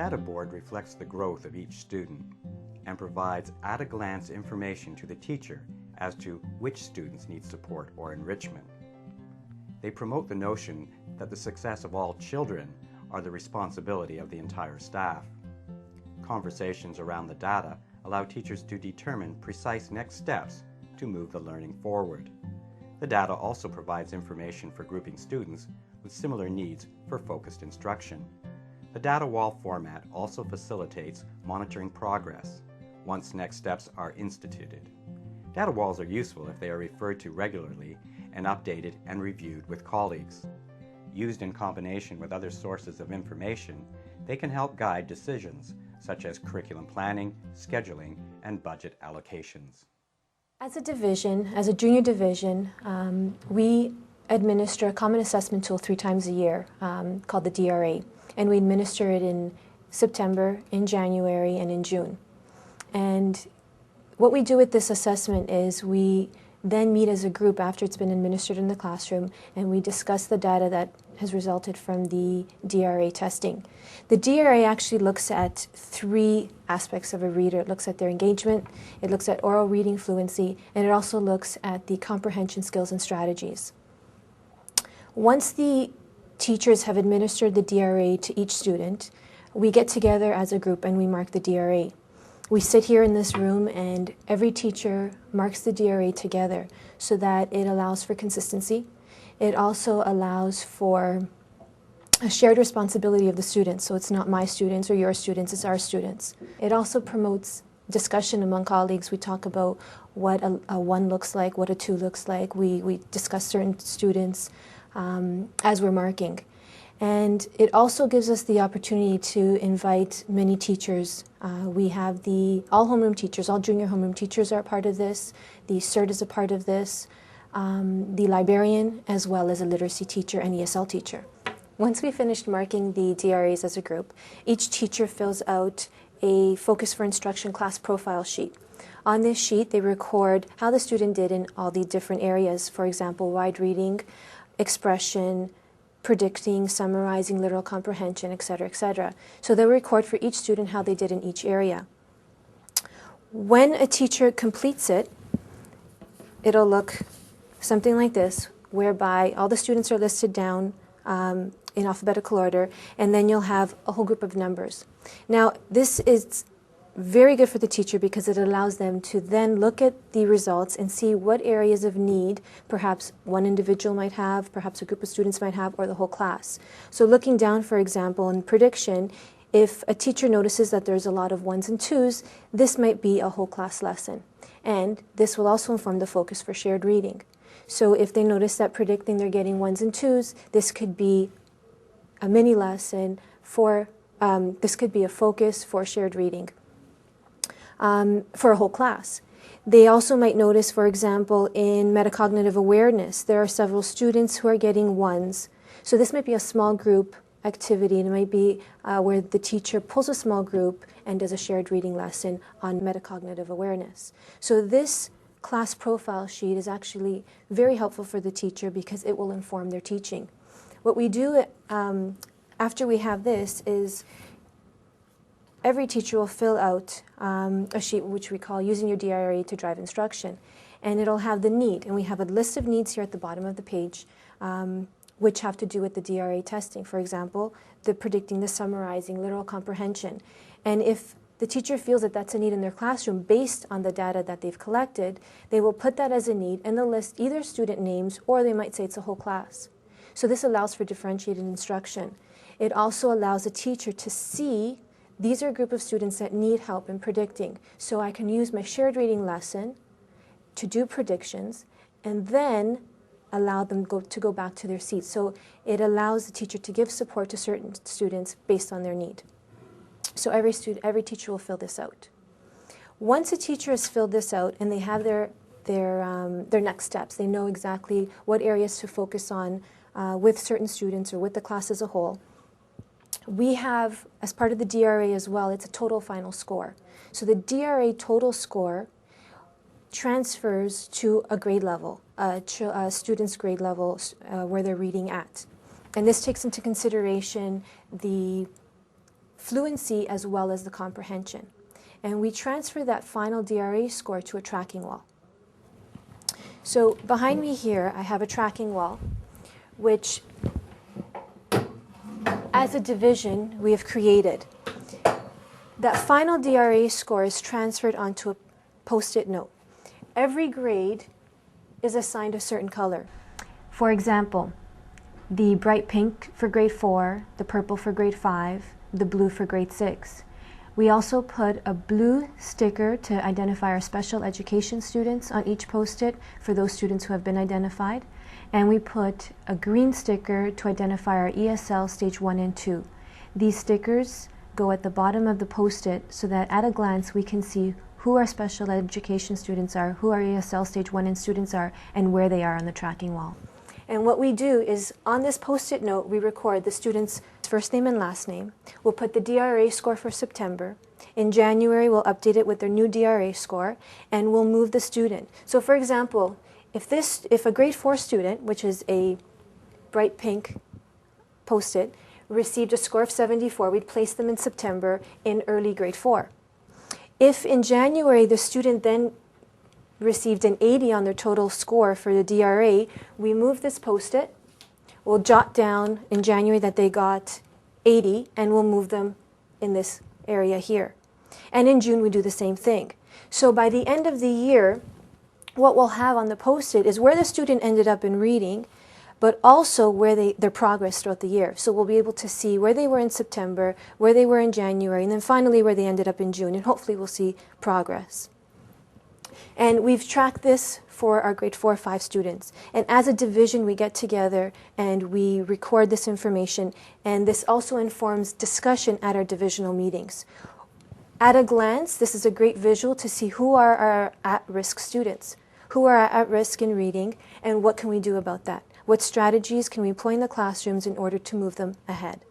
data board reflects the growth of each student and provides at-a-glance information to the teacher as to which students need support or enrichment. They promote the notion that the success of all children are the responsibility of the entire staff. Conversations around the data allow teachers to determine precise next steps to move the learning forward. The data also provides information for grouping students with similar needs for focused instruction. The data wall format also facilitates monitoring progress once next steps are instituted. Data walls are useful if they are referred to regularly and updated and reviewed with colleagues. Used in combination with other sources of information, they can help guide decisions such as curriculum planning, scheduling, and budget allocations. As a division, as a junior division, we administer a common assessment tool 3 times a year called the DRA, and we administer it in September, in January, and in June. And what we do with this assessment is we then meet as a group after it's been administered in the classroom, and we discuss the data that has resulted from the DRA testing. The DRA actually looks at 3 aspects of a reader. It looks at their engagement, it looks at oral reading fluency, and it also looks at the comprehension skills and strategies. Once the teachers have administered the DRA to each student, we get together as a group and we mark the DRA. We sit here in this room and every teacher marks the DRA together so that it allows for consistency. It also allows for a shared responsibility of the students, so it's not my students or your students, it's our students. It also promotes discussion among colleagues. We talk about what a 1 looks like, what a 2 looks like. We discuss certain students as we're marking. And it also gives us the opportunity to invite many teachers. We have all homeroom teachers, all junior homeroom teachers are a part of this. The CERT is a part of this. The librarian, as well as a literacy teacher and ESL teacher. Once we finished marking the DRAs as a group, each teacher fills out a Focus for Instruction class profile sheet. On this sheet, they record how the student did in all the different areas, for example, wide reading, expression, predicting, summarizing, literal comprehension, etc., etc. So they'll record for each student how they did in each area. When a teacher completes it, it'll look something like this, whereby all the students are listed down in alphabetical order, and then you'll have a whole group of numbers. Now, this is very good for the teacher because it allows them to then look at the results and see what areas of need perhaps one individual might have, perhaps a group of students might have, or the whole class. So looking down, for example, in prediction, if a teacher notices that there's a lot of 1s and 2s, this might be a whole class lesson. And this will also inform the focus for shared reading. So if they notice that predicting they're getting 1s and 2s, this could be a mini lesson for, this could be a focus for shared reading. For a whole class. They also might notice, for example, in metacognitive awareness, there are several students who are getting 1s. So this might be a small group activity, and it might be where the teacher pulls a small group and does a shared reading lesson on metacognitive awareness. So this class profile sheet is actually very helpful for the teacher because it will inform their teaching. What we do after we have this is every teacher will fill out a sheet which we call Using Your DRA to Drive Instruction. And it'll have the need. And we have a list of needs here at the bottom of the page which have to do with the DRA testing. For example, the predicting, the summarizing, literal comprehension. And if the teacher feels that that's a need in their classroom based on the data that they've collected, they will put that as a need and they'll list either student names or they might say it's a whole class. So this allows for differentiated instruction. It also allows a teacher to see these are a group of students that need help in predicting. So I can use my shared reading lesson to do predictions and then allow them to go back to their seats. So it allows the teacher to give support to certain students based on their need. So every teacher will fill this out. Once a teacher has filled this out and they have their next steps, they know exactly what areas to focus on with certain students or with the class as a whole, we have, as part of the DRA as well, it's a total final score. So the DRA total score transfers to a grade level, a student's grade level where they're reading at. And this takes into consideration the fluency as well as the comprehension. And we transfer that final DRA score to a tracking wall. So behind me here, I have a tracking wall, which, as a division, we have created. That final DRA score is transferred onto a Post-it note. Every grade is assigned a certain color. For example, the bright pink for grade 4, the purple for grade 5, the blue for grade 6. We also put a blue sticker to identify our special education students on each Post-it for those students who have been identified. And we put a green sticker to identify our ESL stage 1 and 2. These stickers go at the bottom of the Post-it so that at a glance we can see who our special education students are, who our ESL stage 1 and students are, and where they are on the tracking wall. And what we do is, on this Post-it note, we record the student's first name and last name. We'll put the DRA score for September. In January, we'll update it with their new DRA score, and we'll move the student. So for example, if a grade 4 student, which is a bright pink Post-it, received a score of 74, we'd place them in September in early grade 4. If in January the student then received an 80 on their total score for the DRA, we move this Post-it, we'll jot down in January that they got 80, and we'll move them in this area here. And in June we do the same thing. So by the end of the year, what we'll have on the Post-it is where the student ended up in reading, but also where their progress throughout the year. So we'll be able to see where they were in September, where they were in January, and then finally where they ended up in June, and hopefully we'll see progress. And we've tracked this for our grade 4 or 5 students. And as a division, we get together and we record this information, and this also informs discussion at our divisional meetings. At a glance, this is a great visual to see who are our at-risk students, who are at risk in reading, and what can we do about that? What strategies can we employ in the classrooms in order to move them ahead?